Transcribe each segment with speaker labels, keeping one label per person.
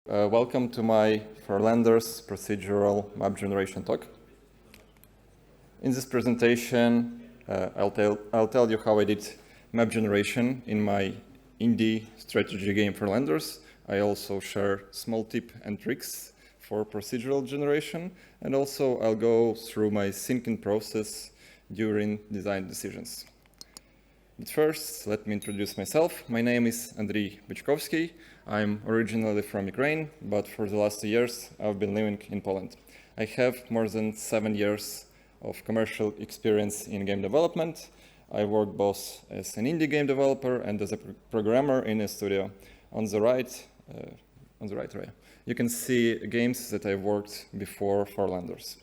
Speaker 1: Welcome to my Farlanders procedural map generation talk. In this presentation, I'll tell you how I did map generation in my indie strategy game Farlanders. I also share small tips and tricks for procedural generation, and also I'll go through my thinking process during design decisions. But first, let me introduce myself. My name is Andriy Bychkovskyi. I'm originally from Ukraine, but for the last 2 years, I've been living in Poland. I have more than 7 years of commercial experience in game development. I work both as an indie game developer and as a programmer in a studio. On the right area, you can see games that I've worked before Farlanders.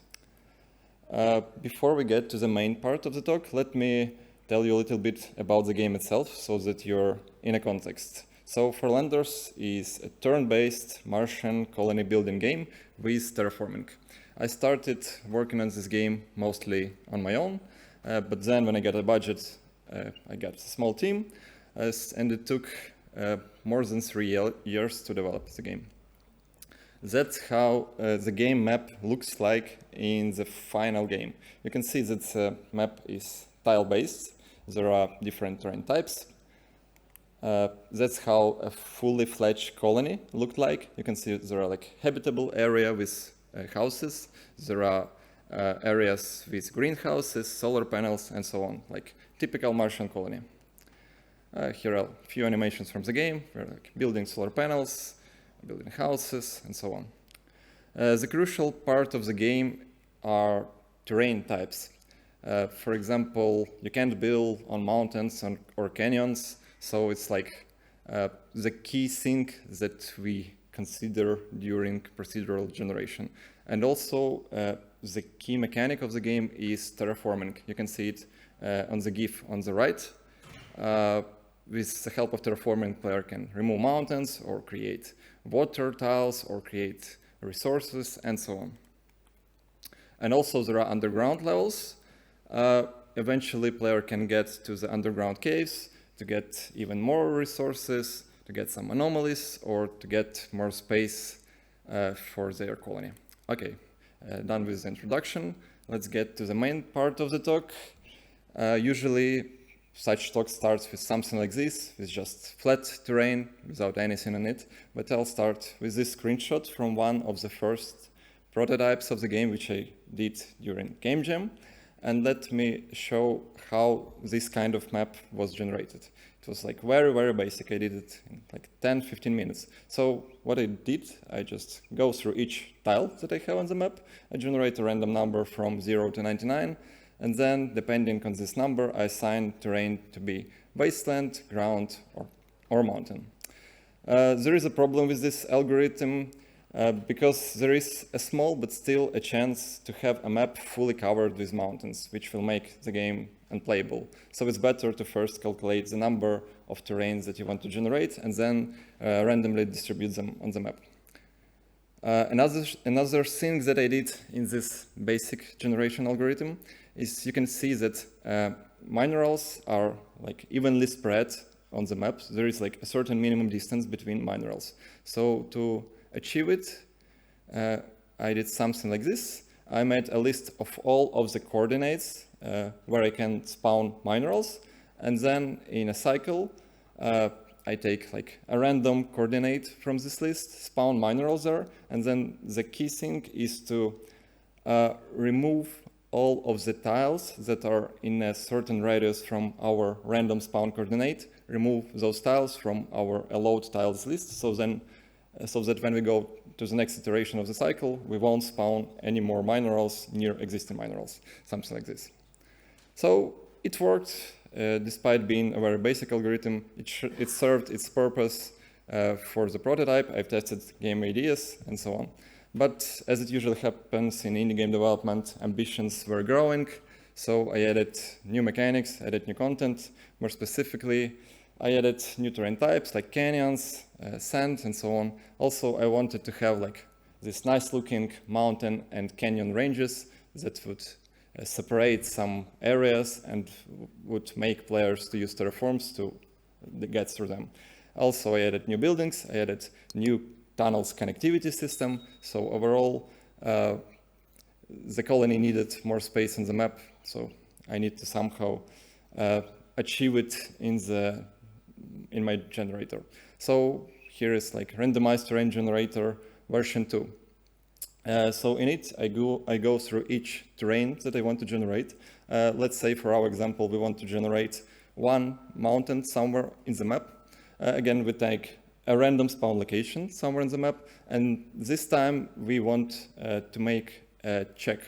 Speaker 1: Before we get to the main part of the talk, let me tell you a little bit about the game itself so that you're in a context. So Farlanders is a turn-based Martian colony building game with terraforming. I started working on this game mostly on my own, but then when I got a budget, I got a small team, and it took more than 3 years to develop the game. That's how the game map looks like in the final game. You can see that the map is tile-based. There are different terrain types. That's how a fully fledged colony looked like. You can see there are like habitable area with houses. There are areas with greenhouses, solar panels, and so on, like typical Martian colony. Here are a few animations from the game. We're like building solar panels, building houses, and so on. The crucial part of the game are terrain types. For example, you can't build on mountains or canyons, so it's like the key thing that we consider during procedural generation. And also, the key mechanic of the game is terraforming. You can see it on the GIF on the right. With the help of terraforming, player can remove mountains or create water tiles or create resources and so on. And also there are underground levels. Eventually, player can get to the underground caves to get even more resources, to get some anomalies, or to get more space for their colony. Okay, done with the introduction. Let's get to the main part of the talk. Usually, such talk starts with something like this, with just flat terrain without anything on it. But I'll start with this screenshot from one of the first prototypes of the game, which I did during Game Jam. And let me show how this kind of map was generated. It was like very, very basic. I did it in like 10-15 minutes. So what I did, I just go through each tile that I have on the map. I generate a random number from 0 to 99. And then, depending on this number, I assign terrain to be wasteland, ground, or mountain. There is a problem with this algorithm because there is a small but still a chance to have a map fully covered with mountains, which will make the game unplayable. So it's better to first calculate the number of terrains that you want to generate and then randomly distribute them on the map. Another thing that I did in this basic generation algorithm is you can see that minerals are like evenly spread on the map. There is like a certain minimum distance between minerals. So to achieve it, I did something like this. I made a list of all of the coordinates where I can spawn minerals, and then in a cycle, I take like a random coordinate from this list, spawn minerals there, and then the key thing is to remove all of the tiles that are in a certain radius from our random spawn coordinate, remove those tiles from our allowed tiles list, so that when we go to the next iteration of the cycle, we won't spawn any more minerals near existing minerals, something like this. So it worked, despite being a very basic algorithm. It served its purpose for the prototype. I've tested game ideas and so on. But as it usually happens in indie game development, ambitions were growing, so I added new mechanics, added new content. More specifically, I added new terrain types like canyons, sand, and so on. Also, I wanted to have like this nice-looking mountain and canyon ranges that would separate some areas and would make players to use terraforms to get through them. Also, I added new buildings, I added new tunnels connectivity system. So overall, the colony needed more space in the map. So I need to somehow achieve it in my generator. So here is like randomized terrain generator version 2. So in it, I go through each terrain that I want to generate. Let's say for our example, we want to generate one mountain somewhere in the map. Again, we take a random spawn location somewhere in the map. And this time we want to make a check.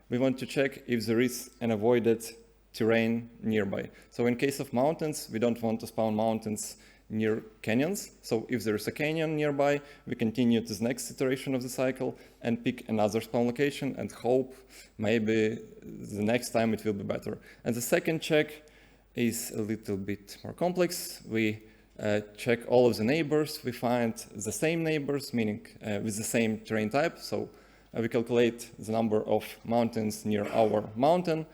Speaker 1: We want to check if there is an avoided terrain nearby. So in case of mountains, we don't want to spawn mountains near canyons. So if there is a canyon nearby, we continue to the next iteration of the cycle and pick another spawn location and hope maybe the next time it will be better. And the second check is a little bit more complex. We check all of the neighbors. We find the same neighbors, meaning with the same terrain type. So we calculate the number of mountains near our mountain.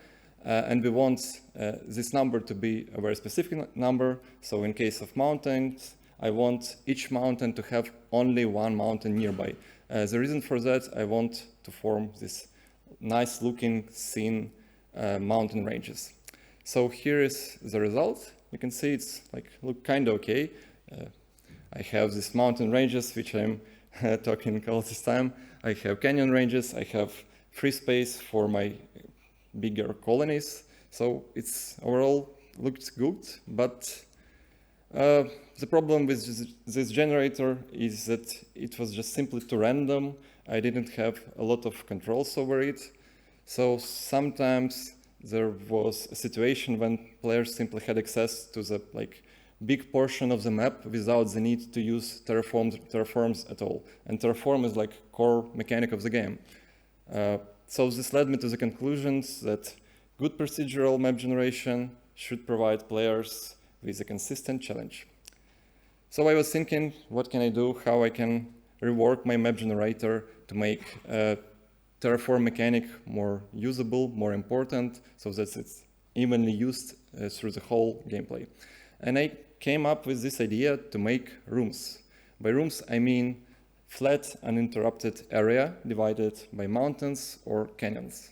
Speaker 1: And we want this number to be a very specific number. So in case of mountains, I want each mountain to have only one mountain nearby. The reason for that, I want to form this nice looking scene mountain ranges. So here is the result. You can see it's like look kind of okay. I have these mountain ranges, which I'm talking all this time. I have canyon ranges. I have free space for my bigger colonies. So it's overall looks good, but the problem with this generator is that it was just simply too random. I didn't have a lot of controls over it. So sometimes there was a situation when players simply had access to the big portion of the map without the need to use terraforms at all. And terraform is like core mechanic of the game. So this led me to the conclusions that good procedural map generation should provide players with a consistent challenge. So I was thinking, what can I do? How I can rework my map generator to make terraform mechanic more usable, more important, so that it's evenly used through the whole gameplay. And I came up with this idea to make rooms. By rooms, I mean flat, uninterrupted area divided by mountains or canyons.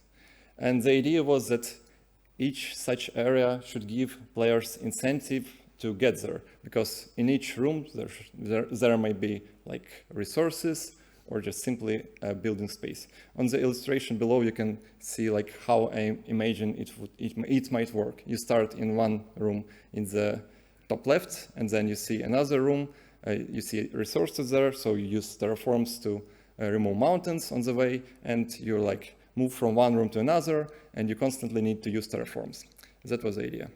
Speaker 1: And the idea was that each such area should give players incentive to get there, because in each room there might be like resources or just simply a building space. On the illustration below, you can see like how I imagine it might work. You start in one room in the top left, and then you see another room. You see resources there, so you use terraforms to remove mountains on the way, and you like move from one room to another, and you constantly need to use terraforms. That was the idea.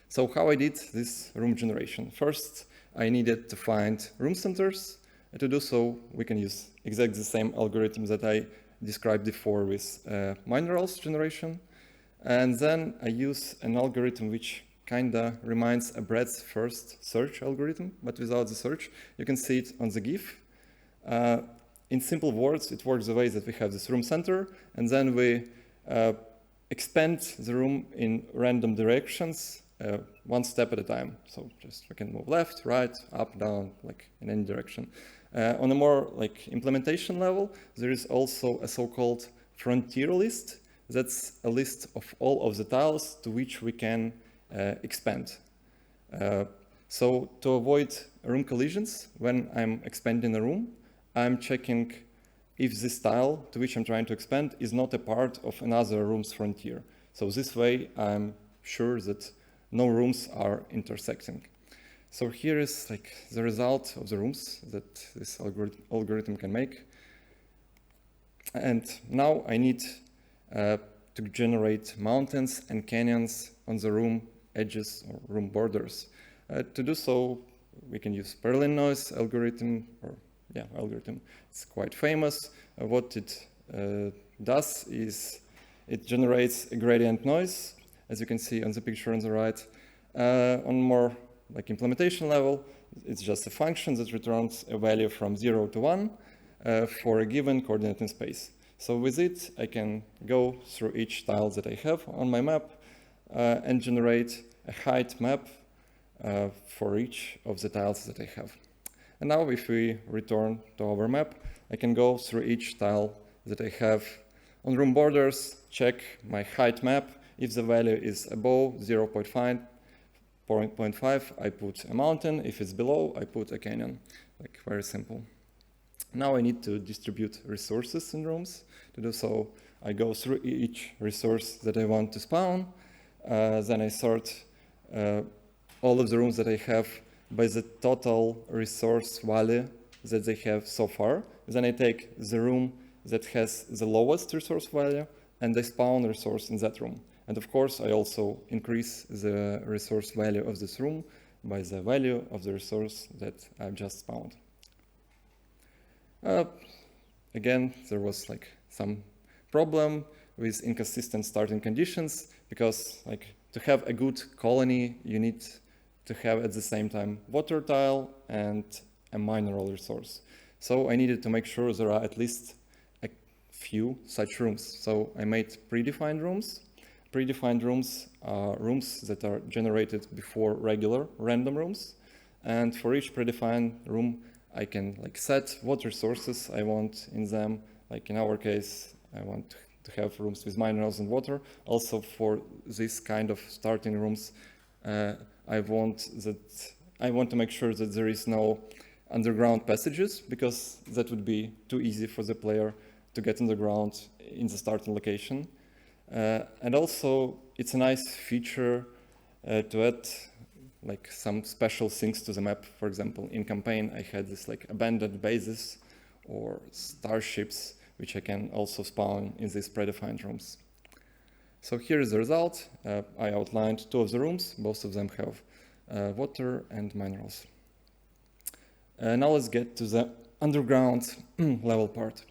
Speaker 1: So how I did this room generation? First, I needed to find room centers. To do so, we can use exactly the same algorithm that I described before with minerals generation. And then I use an algorithm which kinda reminds a breadth first search algorithm, but without the search. You can see it on the GIF. In simple words, it works the way that we have this room center, and then we expand the room in random directions, one step at a time. So just we can move left, right, up, down, like in any direction. On a more like implementation level, there is also a so-called frontier list. That's a list of all of the tiles to which we can expand. So to avoid room collisions, when I'm expanding a room, I'm checking if this tile to which I'm trying to expand is not a part of another room's frontier. So this way, I'm sure that no rooms are intersecting. So here is like the result of the rooms that this algorithm can make. And now I need to generate mountains and canyons on the room edges or room borders. To do so, we can use Perlin noise algorithm, algorithm. It's quite famous. What it does is it generates a gradient noise, as you can see on the picture on the right. On more like implementation level, it's just a function that returns a value from 0 to 1 for a given coordinate in space. So with it, I can go through each tile that I have on my map and generate a height map for each of the tiles that I have. And now if we return to our map, I can go through each tile that I have on room borders, check my height map. If the value is above 0.5, I put a mountain. If it's below, I put a canyon. Like, very simple. Now I need to distribute resources in rooms. To do so, I go through each resource that I want to spawn. Then I sort all of the rooms that I have by the total resource value that they have so far. Then I take the room that has the lowest resource value and I spawn a resource in that room. And of course, I also increase the resource value of this room by the value of the resource that I've just spawned. Again, there was like some problem with inconsistent starting conditions because like to have a good colony, you need to have at the same time water tile and a mineral resource. So I needed to make sure there are at least a few such rooms. So I made predefined rooms. Predefined rooms are rooms that are generated before regular random rooms. And for each predefined room, I can like set what resources I want in them. Like in our case, I want to have rooms with minerals and water. Also for this kind of starting rooms, I want to make sure that there is no underground passages because that would be too easy for the player to get underground in the starting location. And also, it's a nice feature to add like some special things to the map. For example, in campaign, I had this like abandoned bases or starships, which I can also spawn in these predefined rooms. So here is the result. I outlined 2 of the rooms. Both of them have water and minerals. Now let's get to the underground level part.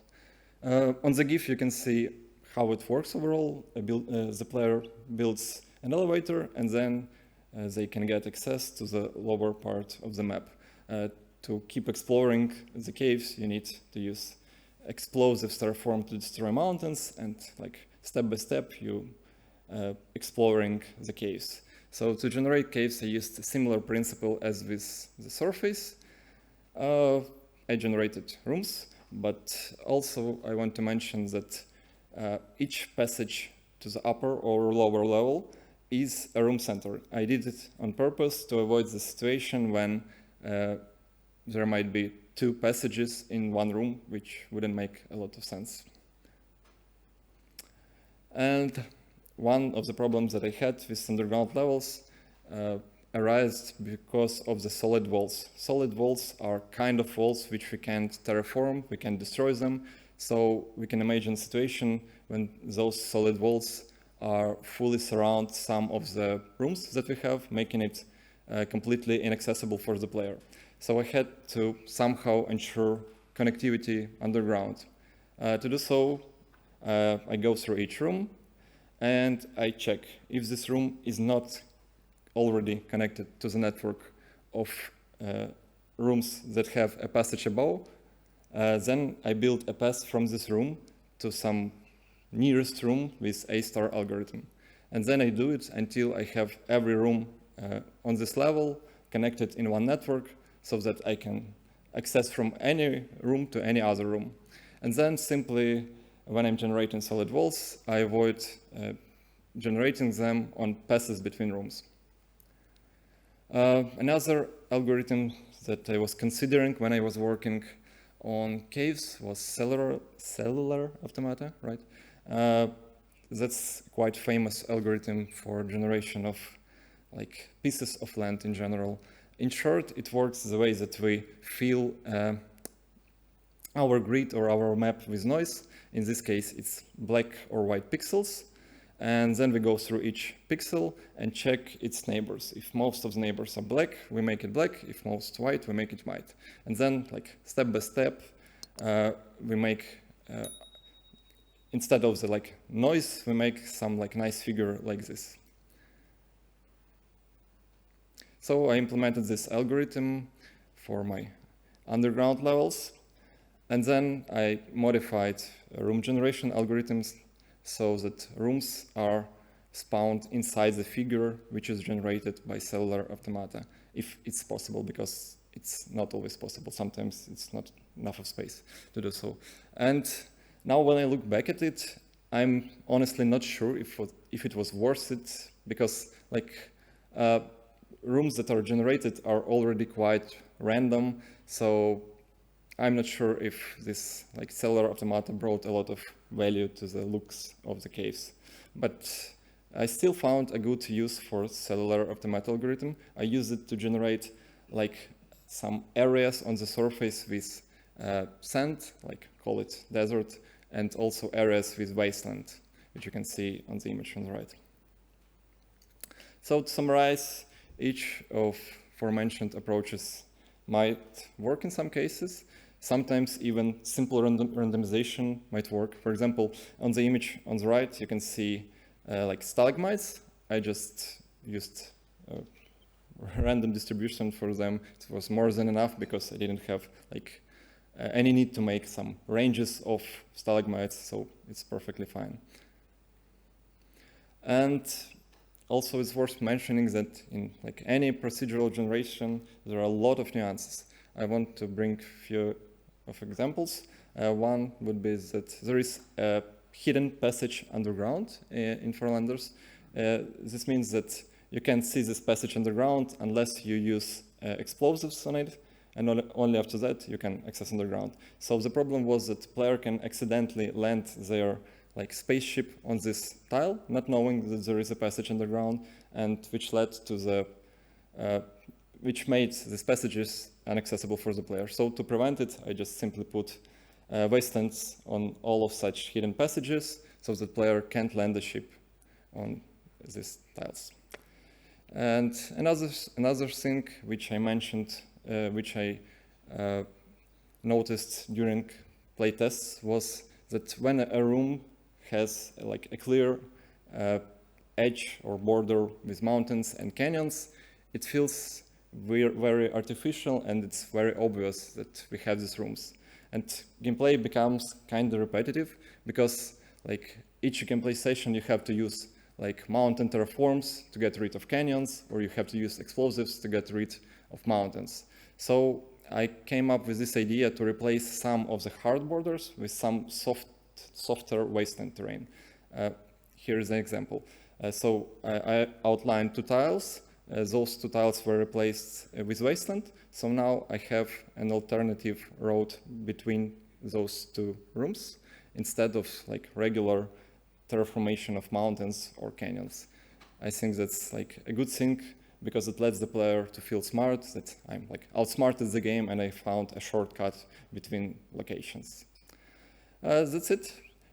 Speaker 1: On the GIF, you can see how it works overall. The player builds an elevator, and then they can get access to the lower part of the map. To keep exploring the caves, you need to use explosives terraform to destroy mountains, and like step by step, you exploring the caves. So to generate caves, I used a similar principle as with the surface. I generated rooms, but also I want to mention that each passage to the upper or lower level is a room center. I did it on purpose to avoid the situation when there might be 2 passages in one room, which wouldn't make a lot of sense. And one of the problems that I had with underground levels arose because of the solid walls. Solid walls are kind of walls which we can't terraform, we can destroy them. So we can imagine a situation when those solid walls are fully surround some of the rooms that we have, making it completely inaccessible for the player. So I had to somehow ensure connectivity underground. To do so, I go through each room and I check if this room is not already connected to the network of rooms that have a passage above. Then I build a path from this room to some nearest room with A-star algorithm. And then I do it until I have every room on this level connected in one network so that I can access from any room to any other room. And then simply, when I'm generating solid walls, I avoid generating them on passes between rooms. Another algorithm that I was considering when I was working on caves was cellular automata, right? That's quite famous algorithm for generation of like pieces of land in general. In short, it works the way that we fill our grid or our map with noise. In this case, it's black or white pixels. And then we go through each pixel and check its neighbors. If most of the neighbors are black, we make it black. If most white, we make it white. And then, like step by step, we make instead of the like noise, we make some like nice figure like this. So I implemented this algorithm for my underground levels, and then I modified room generation algorithms so that rooms are spawned inside the figure which is generated by cellular automata, if it's possible, because it's not always possible. Sometimes it's not enough of space to do so. And now when I look back at it, I'm honestly not sure if it was worth it, because like rooms that are generated are already quite random. So I'm not sure if this like cellular automata brought a lot of value to the looks of the caves. But I still found a good use for cellular automata algorithm. I use it to generate like some areas on the surface with sand, like call it desert, and also areas with wasteland, which you can see on the image on the right. So to summarize, each of aforementioned approaches might work in some cases. Sometimes even simple randomization might work. For example, on the image on the right, you can see like stalagmites. I just used a random distribution for them. It was more than enough because I didn't have like any need to make some ranges of stalagmites, so it's perfectly fine. And also it's worth mentioning that in like any procedural generation, there are a lot of nuances. I want to bring a few of examples. One would be that there is a hidden passage underground in Farlanders. This means that you can't see this passage underground unless you use explosives on it, and only after that you can access underground. So the problem was that player can accidentally land their like spaceship on this tile, not knowing that there is a passage underground, and which led to the which made these passages inaccessible for the player. So to prevent it, I just simply put wastelands on all of such hidden passages, so the player can't land the ship on these tiles. And another thing which I mentioned, which I noticed during playtests, was that when a room has like a clear edge or border with mountains and canyons, it feels very artificial, and it's very obvious that we have these rooms. And gameplay becomes kind of repetitive because like each gameplay session you have to use like mountain terraforms to get rid of canyons, or you have to use explosives to get rid of mountains. So I came up with this idea to replace some of the hard borders with some softer wasteland terrain. Here's an example. So I outlined two tiles. Those two tiles were replaced with wasteland. So now I have an alternative road between those two rooms instead of like regular terraformation of mountains or canyons. I think that's like a good thing because it lets the player to feel smart, that I'm like outsmarted the game and I found a shortcut between locations. That's it.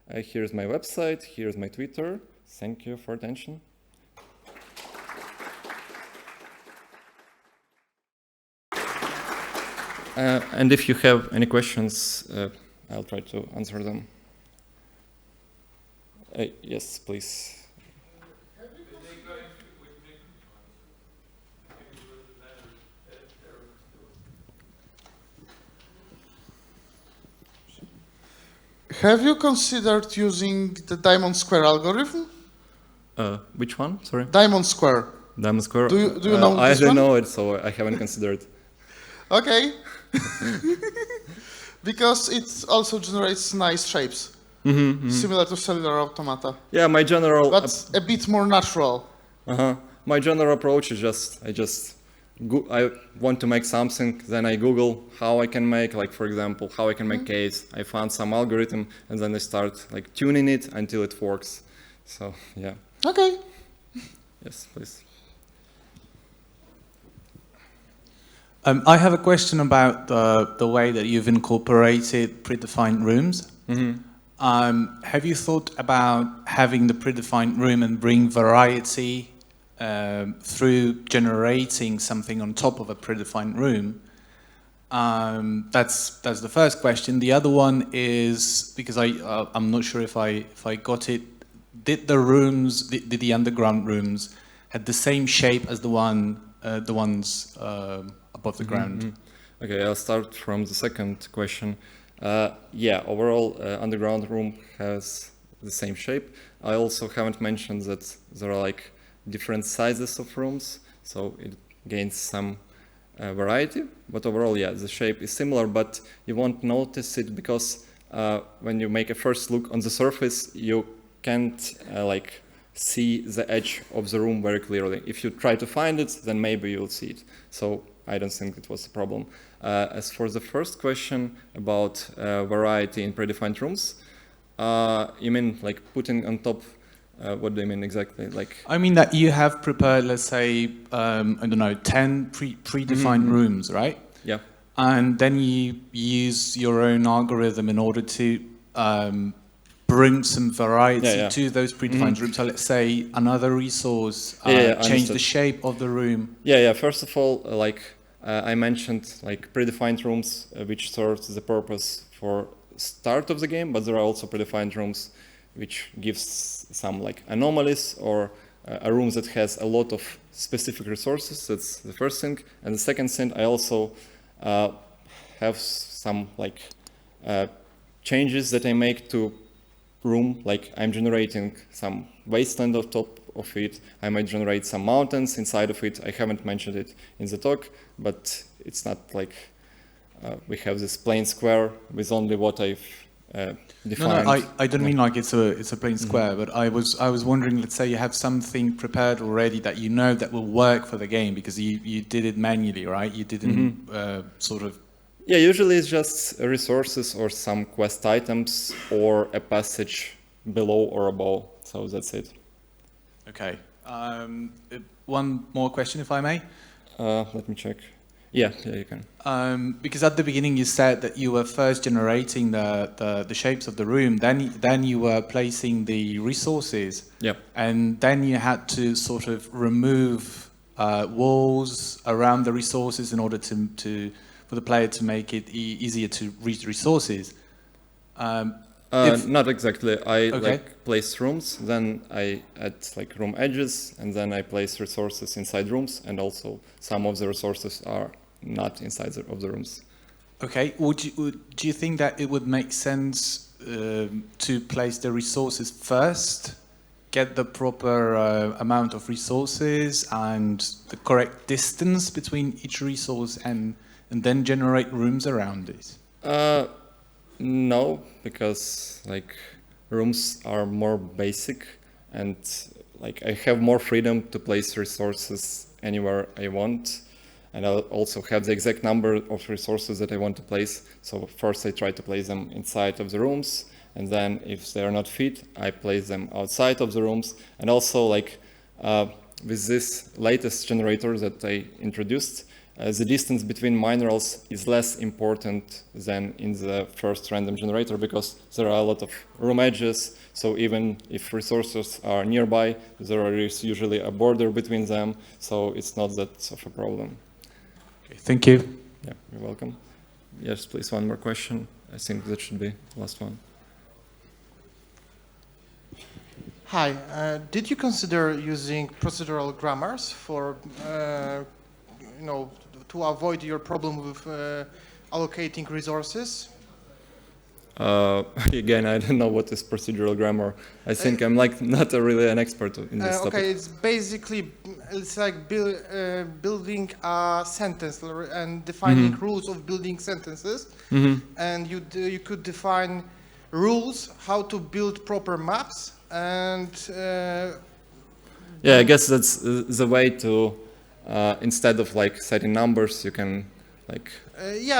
Speaker 1: Here's my website, here's my Twitter. Thank you for attention. And if you have any questions, I'll try to answer them. Yes, please.
Speaker 2: Have you considered using the diamond square algorithm?
Speaker 1: Which one? Sorry.
Speaker 2: Diamond square.
Speaker 1: Diamond square.
Speaker 2: Do you know
Speaker 1: I
Speaker 2: this
Speaker 1: don't
Speaker 2: one?
Speaker 1: know it, so I haven't considered.
Speaker 2: Okay. Because it also generates nice shapes, similar to cellular automata.
Speaker 1: Yeah, my general.
Speaker 2: But a bit more natural.
Speaker 1: My general approach is I want to make something, then I Google how I can make, like for example, how I can make caves. I found some algorithm, and then I start like tuning it until it works. So yeah.
Speaker 2: Okay.
Speaker 1: Yes, please.
Speaker 3: I have a question about the way that you've incorporated predefined rooms. Have you thought about having the predefined room and bring variety through generating something on top of a predefined room? That's the first question. The other one is, because I'm not sure if I got it, did the underground rooms had the same shape as the ones above the ground?
Speaker 1: Okay, I'll start from the second question. Yeah, overall, underground room has the same shape. I also haven't mentioned that there are like different sizes of rooms, so it gains some variety, but overall, yeah, the shape is similar, but you won't notice it because when you make a first look on the surface, you can't like see the edge of the room very clearly. If you try to find it, then maybe you'll see it. So I don't think it was a problem. As for the first question about variety in predefined rooms, you mean like putting on top, what do you mean exactly? Like,
Speaker 3: I mean that you have prepared, let's say, I don't know, 10 predefined rooms, right?
Speaker 1: yeah.
Speaker 3: And then you use your own algorithm in order to bring some variety to those predefined rooms. So let's say another resource, change the shape of the room.
Speaker 1: Yeah. First of all, like I mentioned, like predefined rooms, which serves the purpose for start of the game, but there are also predefined rooms which gives some like anomalies or a room that has a lot of specific resources. That's the first thing. And the second thing, I also have some like changes that I make to room, like I'm generating some wasteland on top of it. I might generate some mountains inside of it. I haven't mentioned it in the talk, but it's not like we have this plain square with only what I've defined.
Speaker 3: No, I don't mean like it's a plain square, but I was wondering, let's say you have something prepared already that you know that will work for the game because you did it manually, right? You didn't sort of.
Speaker 1: Yeah, usually it's just resources or some quest items or a passage below or above. So that's it.
Speaker 3: Okay. One more question, if I may.
Speaker 1: Let me check. Yeah, you can.
Speaker 3: Because at the beginning you said that you were first generating the shapes of the room, then you were placing the resources, and then you had to sort of remove walls around the resources in order for the player to make it easier to reach resources.
Speaker 1: Not exactly. I like place rooms, then I add like room edges, and then I place resources inside rooms, and also some of the resources are not inside of the rooms.
Speaker 3: Okay. Do you think that it would make sense to place the resources first, get the proper amount of resources and the correct distance between each resource, and then generate rooms around it?
Speaker 1: No, because like rooms are more basic, and like I have more freedom to place resources anywhere I want, and I'll also have the exact number of resources that I want to place. So first I try to place them inside of the rooms, and then if they are not fit, I place them outside of the rooms. And also like with this latest generator that I introduced, the distance between minerals is less important than in the first random generator because there are a lot of room edges. So even if resources are nearby, there is usually a border between them. So it's not that of a problem.
Speaker 3: Okay, thank you.
Speaker 1: Yeah, you're welcome. Yes, please, one more question. I think that should be the last one.
Speaker 2: Hi, did you consider using procedural grammars for, to avoid your problem with allocating resources?
Speaker 1: Again, I don't know what is procedural grammar. I think I'm like not really an expert in this topic.
Speaker 2: Okay, it's like building a sentence and defining rules of building sentences. And you could define rules how to build proper maps and.
Speaker 1: Yeah, I guess that's the way to. Instead of like setting numbers, you can like.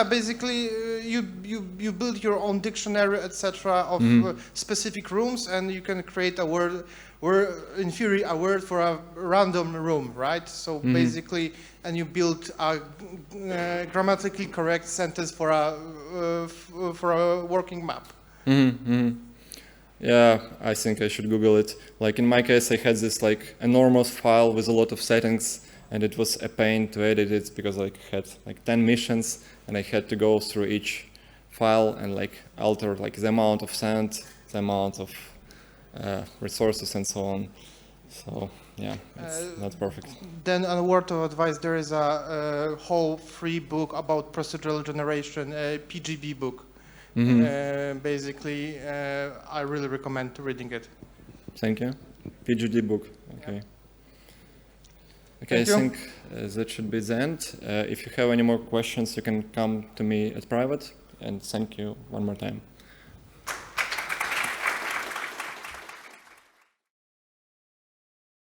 Speaker 2: Basically, you build your own dictionary, etc., of specific rooms, and you can create a word, in theory, a word for a random room, right? So basically, and you build a grammatically correct sentence for a working map.
Speaker 1: Yeah, I think I should Google it. Like in my case, I had this like enormous file with a lot of settings. And it was a pain to edit it because I had like 10 missions and I had to go through each file and like alter like the amount of sand, the amount of resources and so on. So yeah, it's not perfect.
Speaker 2: Then a word of advice, there is a whole free book about procedural generation, a PGB book. Basically, I really recommend reading it.
Speaker 1: Thank you. PGD book, okay. Okay,
Speaker 2: Thank you.
Speaker 1: I think that should be the end. If you have any more questions, you can come to me at private. And thank you one more time.